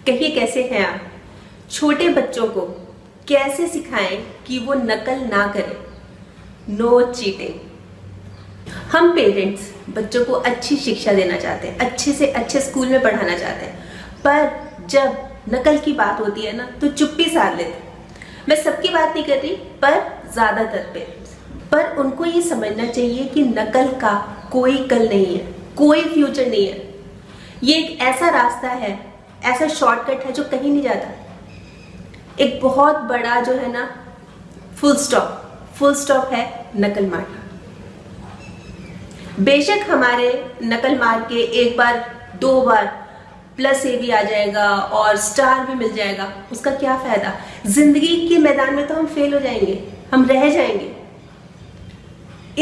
कहिए कैसे हैं आप? छोटे बच्चों को कैसे सिखाएं कि वो नकल ना करें? No cheating. हम पेरेंट्स बच्चों को अच्छी शिक्षा देना चाहते हैं, अच्छे से अच्छे स्कूल में पढ़ाना चाहते हैं, पर जब नकल की बात होती है ना तो चुप्पी साध लेते हैं। मैं सबकी बात नहीं कर रही, पर ज़्यादातर पेरेंट्स, पर उनको ये समझना चाहिए कि नकल का कोई कल नहीं है, कोई फ्यूचर नहीं है। ये एक ऐसा रास्ता है, ऐसा शॉर्टकट है जो कहीं नहीं जाता। एक बहुत बड़ा जो है ना फुल स्टॉप है नकल मारना। बेशक हमारे नकल मार के एक बार दो बार प्लस ए भी आ जाएगा और स्टार भी मिल जाएगा, उसका क्या फायदा? जिंदगी के मैदान में तो हम फेल हो जाएंगे, हम रह जाएंगे।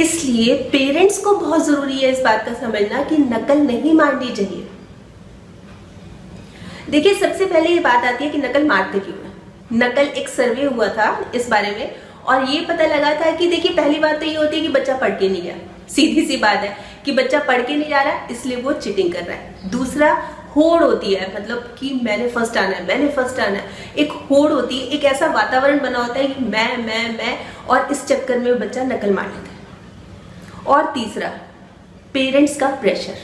इसलिए पेरेंट्स को बहुत जरूरी है इस बात का समझना कि नकल नहीं मारनी चाहिए। देखिए, सबसे पहले ये बात आती है कि नकल मारते क्यों है। नकल एक सर्वे हुआ था इस बारे में और ये पता लगा था कि देखिए, पहली बात तो ये होती है कि बच्चा पढ़ के नहीं गया। सीधी सी बात है कि बच्चा पढ़ के नहीं जा रहा, इसलिए वो चीटिंग कर रहा है। दूसरा, होड़ होती है, मतलब कि मैंने फर्स्ट आना है, मैंने फर्स्ट आना है। एक होड़ होती है, एक ऐसा वातावरण बना होता है कि मैं, और इस चक्कर में बच्चा नकल मार लेता है। और तीसरा, पेरेंट्स का प्रेशर,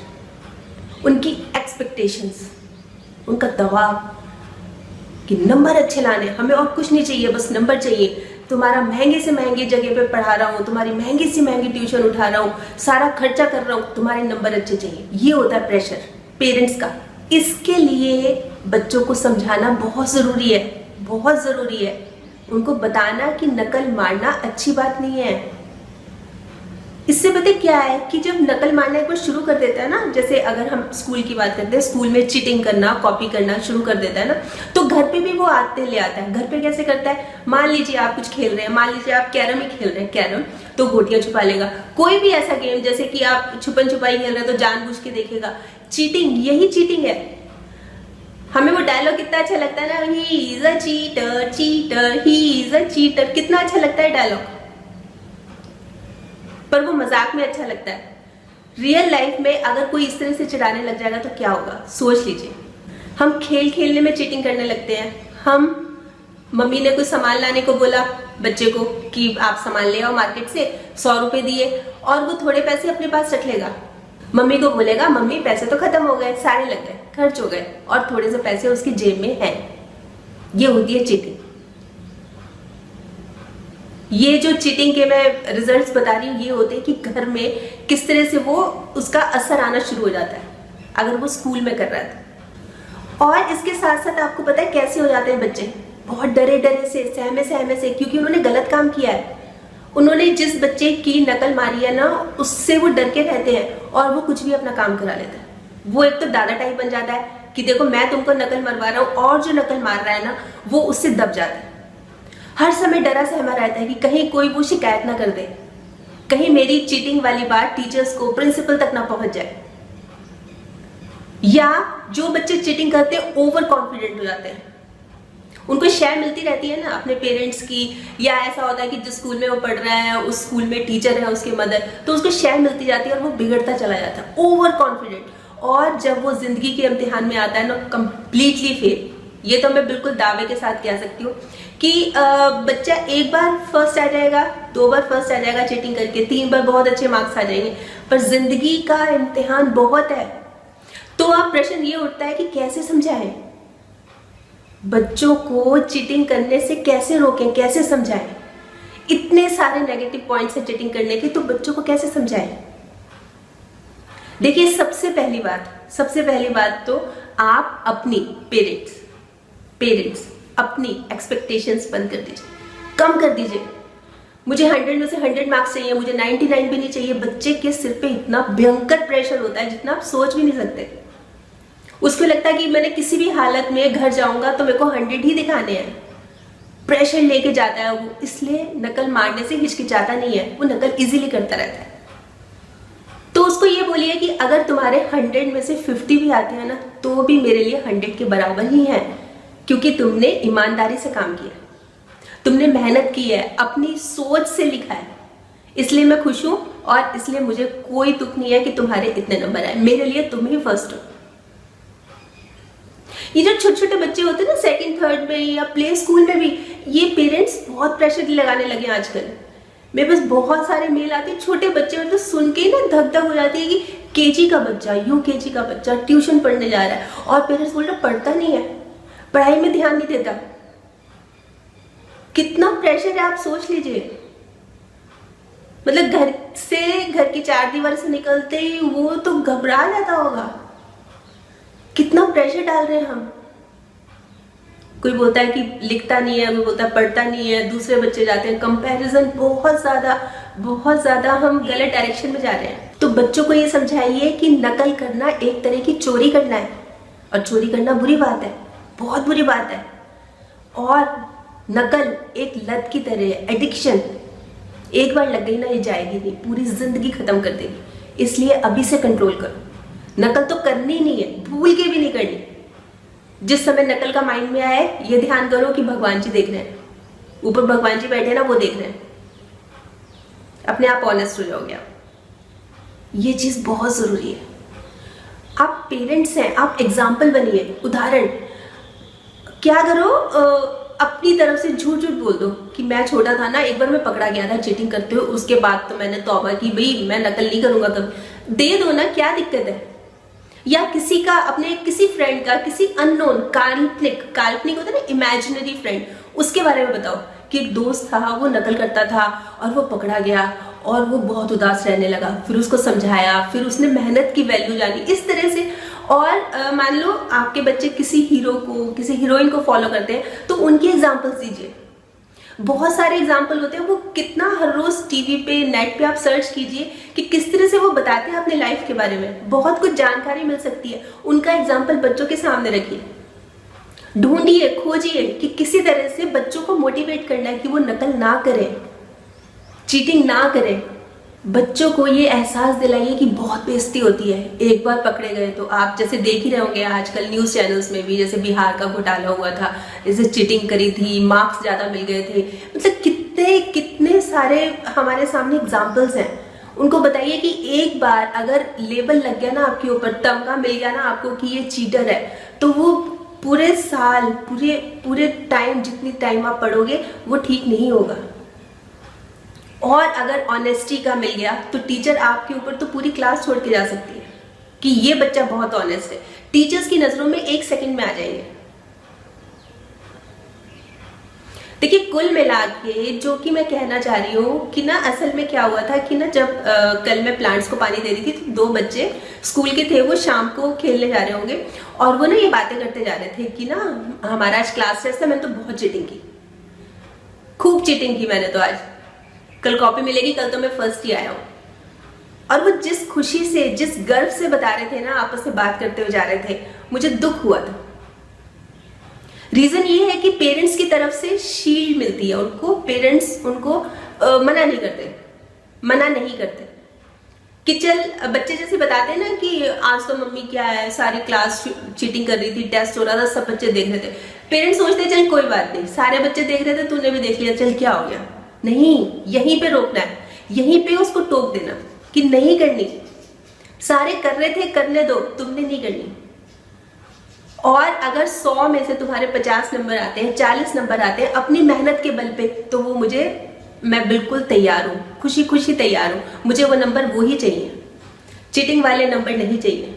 उनकी एक्सपेक्टेशंस, उनका दबाव कि नंबर अच्छे लाने, हमें और कुछ नहीं चाहिए, बस नंबर चाहिए। तुम्हारा महंगे से महंगी जगह पे पढ़ा रहा हूँ, तुम्हारी महंगी से महंगी ट्यूशन उठा रहा हूँ, सारा खर्चा कर रहा हूँ, तुम्हारे नंबर अच्छे चाहिए। ये होता है प्रेशर पेरेंट्स का। इसके लिए बच्चों को समझाना बहुत ज़रूरी है, बहुत ज़रूरी है। उनको बताना कि नकल मारना अच्छी बात नहीं है। इससे पता क्या है कि जब नकल मारना एक बार शुरू कर देता है ना, जैसे अगर हम स्कूल की बात करते हैं, स्कूल में चीटिंग करना, कॉपी करना शुरू कर देता है ना, तो घर पे भी वो आते ले आता है। घर पे कैसे करता है? मान लीजिए आप कुछ खेल रहे हैं, मान लीजिए आप कैरम ही खेल रहे हैं, कैरम तो गोटियां छुपा लेगा। कोई भी ऐसा गेम, जैसे कि आप छुपन छुपाई खेल रहे हैं तो जानबूझ के देखेगा। चीटिंग, यही चीटिंग है। हमें वो डायलॉग कितना अच्छा लगता है ना, he is a cheater, cheater, he is a cheater, कितना अच्छा लगता है डायलॉग, पर वो मजाक में अच्छा लगता है। रियल लाइफ में अगर कोई इस तरह से चिढ़ाने लग जाएगा तो क्या होगा, सोच लीजिए। हम खेल खेलने में चीटिंग करने लगते हैं। हम मम्मी ने कुछ सामान लाने को बोला बच्चे को कि आप सामान ले आओ मार्केट से, 100 रुपए दिए और वो थोड़े पैसे अपने पास रख लेगा। मम्मी को बोलेगा, मम्मी पैसे तो खत्म हो गए, सारे लग गए, खर्च हो गए, और थोड़े से पैसे उसकी जेब में हैं। ये होती है चीटिंग। ये जो चीटिंग के मैं रिजल्ट्स बता रही हूँ, ये होते हैं कि घर में किस तरह से वो उसका असर आना शुरू हो जाता है अगर वो स्कूल में कर रहा था। और इसके साथ साथ आपको पता है कैसे हो जाते हैं बच्चे? बहुत डरे डरे से, सहमे से, क्योंकि उन्होंने गलत काम किया है। उन्होंने जिस बच्चे की नकल मारी है ना, उससे वो डर के रहते हैं और वो कुछ भी अपना काम करा लेता है। वो एक तो दादा टाइप बन जाता है कि देखो मैं तुमको नकल मरवा रहा हूँ, और जो नकल मार रहा है ना वो उससे दब जाता है। हर समय डरा सहमा रहता है कि कहीं कोई वो शिकायत ना कर दे, कहीं मेरी चीटिंग वाली बात टीचर्स को, प्रिंसिपल तक ना पहुंच जाए। या जो बच्चे चीटिंग करते हैं ओवर कॉन्फिडेंट हो जाते हैं, उनको शेयर मिलती रहती है ना अपने पेरेंट्स की, या ऐसा होता है कि जिस स्कूल में वो पढ़ रहा है उस स्कूल में टीचर है उसके मदर, तो उसको शेयर मिलती जाती है और वो बिगड़ता चला जाता है, ओवर कॉन्फिडेंट। और जब वो जिंदगी के इम्तिहान में आता है ना, कंप्लीटली फेल। ये तो मैं बिल्कुल दावे के साथ कह सकती हूँ कि बच्चा एक बार फर्स्ट आ जाएगा, 2 बार फर्स्ट आ जाएगा चीटिंग करके, 3 बार बहुत अच्छे मार्क्स आ जाएंगे, पर जिंदगी का इम्तिहान बहुत है। तो अब प्रश्न ये उठता है कि कैसे समझाएं बच्चों को, चीटिंग करने से कैसे रोकें, कैसे समझाएं? इतने सारे नेगेटिव पॉइंट्स हैं चीटिंग करने के, तो बच्चों को कैसे समझाएं? देखिए, सबसे पहली बात तो आप अपनी पेरेंट्स अपनी एक्सपेक्टेशंस बंद कर दीजिए, कम कर दीजिए। मुझे 100 में से 100 मार्क्स चाहिए, मुझे 99 भी नहीं चाहिए। बच्चे के सिर पे इतना भयंकर प्रेशर होता है जितना आप सोच भी नहीं सकते। उसको लगता है कि मैंने किसी भी हालत में घर जाऊंगा तो मेरे को 100 ही दिखाने हैं। प्रेशर लेके जाता है वो, इसलिए नकल मारने से हिचकिचाता नहीं है, वो नकल इजीली करता रहता है। तो उसको ये बोलिए कि अगर तुम्हारे 100 में से 50 भी आते हैं ना, तो भी मेरे लिए 100 के बराबर ही है, क्योंकि तुमने ईमानदारी से काम किया, तुमने मेहनत की है, अपनी सोच से लिखा है, इसलिए मैं खुश हूं और इसलिए मुझे कोई दुख नहीं है कि तुम्हारे इतने नंबर आए। मेरे लिए तुम ही फर्स्ट हो। ये जो छोटे छोटे बच्चे होते हैं ना सेकंड थर्ड में या प्ले स्कूल में भी, ये पेरेंट्स बहुत प्रेशर लगाने लगे आजकल। मेरे पास बहुत सारे मेल आते हैं, छोटे बच्चे मतलब सुन के ना धक धक हो जाती है कि केजी का बच्चा, यूकेजी का बच्चा ट्यूशन पढ़ने जा रहा है, और पेरेंट्स बोल रहे पढ़ता नहीं है, पढ़ाई में ध्यान नहीं देता। कितना प्रेशर है आप सोच लीजिए। मतलब घर की चार दीवार से निकलते ही वो तो घबरा जाता होगा, कितना प्रेशर डाल रहे हैं हम। कोई बोलता है कि लिखता नहीं है, कोई बोलता है पढ़ता नहीं है, दूसरे बच्चे जाते हैं, कंपैरिजन बहुत ज्यादा हम गलत डायरेक्शन में जा रहे हैं। तो बच्चों को ये समझाइए कि नकल करना एक तरह की चोरी करना है, और चोरी करना बुरी बात है, बहुत बुरी बात है। और नकल एक लत की तरह है, एडिक्शन। एक बार लग गई ना, ये जाएगी नहीं, पूरी जिंदगी खत्म कर देगी। इसलिए अभी से कंट्रोल करो। नकल तो करनी नहीं है, भूल के भी नहीं करनी। जिस समय नकल का माइंड में आए, ये ध्यान करो कि भगवान जी देख रहे हैं, ऊपर भगवान जी बैठे ना, वो देख रहे हैं। अपने आप ऑनेस्ट हो जाओगे आप। ये चीज बहुत जरूरी है। आप पेरेंट्स हैं, आप एग्जाम्पल बनिए, उदाहरण। क्या करो, अपनी तरफ से झूठ झूठ बोल दो कि मैं छोटा था ना, एक बार मैं पकड़ा गया था चीटिंग करते हुए, उसके बाद तो मैंने तौबा की, भाई मैं नकल नहीं करूंगा कभी। दे दो ना, क्या दिक्कत है। या किसी का, अपने किसी फ्रेंड का, किसी अननोन काल्पनिक होता है ना, इमेजिनरी फ्रेंड, उसके बारे में बताओ कि एक दोस्त था, वो नकल करता था और वो पकड़ा गया और वो बहुत उदास रहने लगा। फिर उसको समझाया, फिर उसने मेहनत की वैल्यू जानी, इस तरह से। और मान लो आपके बच्चे किसी हीरो को, किसी हीरोइन को फॉलो करते हैं, तो उनके एग्जाम्पल्स दीजिए। बहुत सारे एग्जाम्पल होते हैं, वो कितना हर रोज टीवी पे, नेट पे आप सर्च कीजिए कि किस तरह से वो बताते हैं अपने लाइफ के बारे में, बहुत कुछ जानकारी मिल सकती है। उनका एग्जाम्पल बच्चों के सामने रखिए, ढूंढिए, खोजिए कि किसी तरह से बच्चों को मोटिवेट करना है कि वो नकल ना करें, चीटिंग ना करें। बच्चों को ये एहसास दिलाइए कि बहुत बेइज्जती होती है एक बार पकड़े गए तो। आप जैसे देख ही रहे होंगे आजकल न्यूज चैनल्स में भी, जैसे बिहार का घोटाला हुआ था, जैसे चीटिंग करी थी, मार्क्स ज्यादा मिल गए थे। मतलब कितने सारे हमारे सामने एग्जाम्पल्स हैं। उनको बताइए कि एक बार अगर लेबल लग गया ना आपके ऊपर, तमगा मिल गया ना आपको कि ये चीटर है, तो वो पूरे साल, पूरे टाइम, जितनी टाइम आप पढ़ोगे, वो ठीक नहीं होगा। और अगर ऑनेस्टी का मिल गया तो टीचर आपके ऊपर तो पूरी क्लास छोड़ के जा सकती है कि ये बच्चा बहुत ऑनेस्ट है। टीचर्स की नजरों में 1 सेकंड में आ जाएंगे। देखिए, कुल मिला के जो कि मैं कहना चाह रही हूँ कि ना, असल में क्या हुआ था कि ना, जब कल मैं प्लांट्स को पानी दे रही थी तो 2 बच्चे स्कूल के थे, वो शाम को खेलने जा रहे होंगे, और वो ना ये बातें करते जा रहे थे कि ना हमारा आज क्लास टेस्ट है, मैंने तो बहुत चीटिंग की, खूब चीटिंग की मैंने तो आज, कल कॉपी मिलेगी, कल तो मैं फर्स्ट ही आया हूँ। और वो जिस खुशी से, जिस गर्व से बता रहे थे ना, आपस में बात करते हुए जा रहे थे, मुझे दुख हुआ था। रीजन ये है कि पेरेंट्स की तरफ से शील्ड मिलती है उनको, पेरेंट्स उनको मना नहीं करते कि चल, बच्चे जैसे बताते हैं ना कि आज तो मम्मी क्या है, सारी क्लास चीटिंग कर रही थी, टेस्ट हो रहा था, सब बच्चे देख रहे थे। पेरेंट्स सोचते चल कोई बात नहीं, सारे बच्चे देख रहे थे, तूने भी देख लिया, चल क्या हो गया। नहीं, यहीं पे रोकना है, यहीं पे उसको टोक देना कि नहीं करनी, सारे कर रहे थे, करने दो, तुमने नहीं करनी। और अगर 100 में से तुम्हारे 50 नंबर आते हैं, 40 नंबर आते हैं अपनी मेहनत के बल पे, तो वो मैं बिल्कुल तैयार हूँ, खुशी खुशी तैयार हूँ, मुझे वो नंबर वो ही चाहिए, चीटिंग वाले नंबर नहीं चाहिए।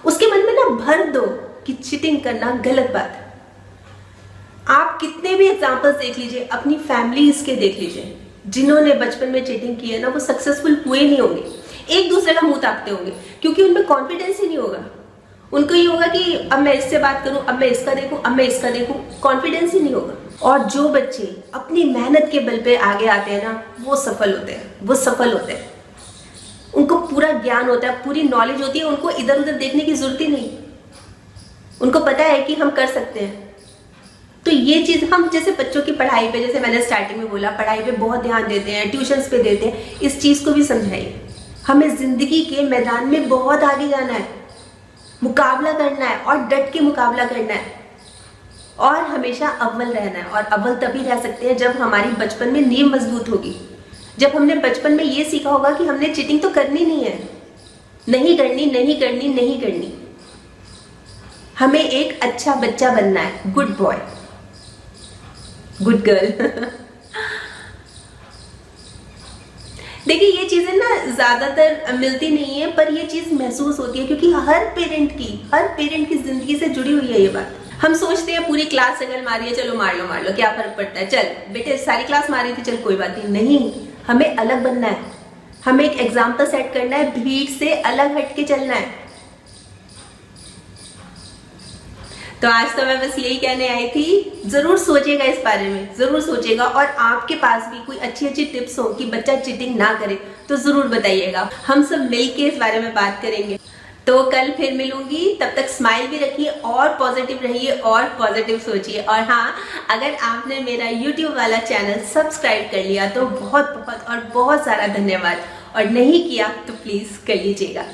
उसके मन में ना भर दो कि चीटिंग करना गलत बात है। आप कितने भी एग्जाम्पल्स देख लीजिए, अपनी फैमिलीज के देख लीजिए, जिन्होंने बचपन में चीटिंग की है ना, वो सक्सेसफुल हुए नहीं होंगे, एक दूसरे का मुंह ताकते होंगे, क्योंकि उनमें कॉन्फिडेंस ही नहीं होगा। उनको ये होगा कि अब मैं इससे बात करूं, अब मैं इसका देखूं, अब मैं इसका देखूं, कॉन्फिडेंस ही नहीं होगा। और जो बच्चे अपनी मेहनत के बल पे आगे आते हैं ना, वो सफल होते हैं, उनको पूरा ज्ञान होता है, पूरी नॉलेज होती है, उनको इधर उधर देखने की जरूरत ही नहीं, उनको पता है कि हम कर सकते हैं। तो ये चीज हम जैसे बच्चों की पढ़ाई पे, जैसे मैंने स्टार्टिंग में बोला, पढ़ाई पे बहुत ध्यान देते हैं, ट्यूशंस पे देते हैं, इस चीज को भी समझाइए। हमें जिंदगी के मैदान में बहुत आगे जाना है, मुकाबला करना है, और डट के मुकाबला करना है, और हमेशा अव्वल रहना है। और अव्वल तभी रह सकते हैं जब हमारी बचपन में नींव मजबूत होगी, जब हमने बचपन में ये सीखा होगा कि हमने चीटिंग तो करनी नहीं है, नहीं करनी। हमें एक अच्छा बच्चा बनना है, गुड बॉय, गुड गर्ल। देखिए ये चीजें ना ज्यादातर मिलती नहीं है, पर ये चीज महसूस होती है क्योंकि हर पेरेंट की जिंदगी से जुड़ी हुई है ये बात। हम सोचते हैं पूरी क्लास अगर मारी है, चलो मार लो क्या फर्क पड़ता है, चल बेटे सारी क्लास मारी थी, चल कोई बात नहीं, हमें अलग बनना है, हमें एक एग्जाम्पल सेट करना है, भीड़ से अलग हट के चलना है। तो आज तो मैं बस यही कहने आई थी, जरूर सोचिएगा इस बारे में, जरूर सोचिएगा, और आपके पास भी कोई अच्छी चीज हो कि बच्चा चीटिंग ना करे तो जरूर बताइएगा, हम सब मिलके इस बारे में बात करेंगे। तो कल फिर मिलूंगी, तब तक स्माइल भी रखिए और पॉजिटिव रहिए और पॉजिटिव सोचिए। और हाँ, अगर आपने मेरा YouTube वाला चैनल सब्सक्राइब कर लिया तो बहुत बहुत और बहुत सारा धन्यवाद, और नहीं किया तो प्लीज कर लीजिएगा।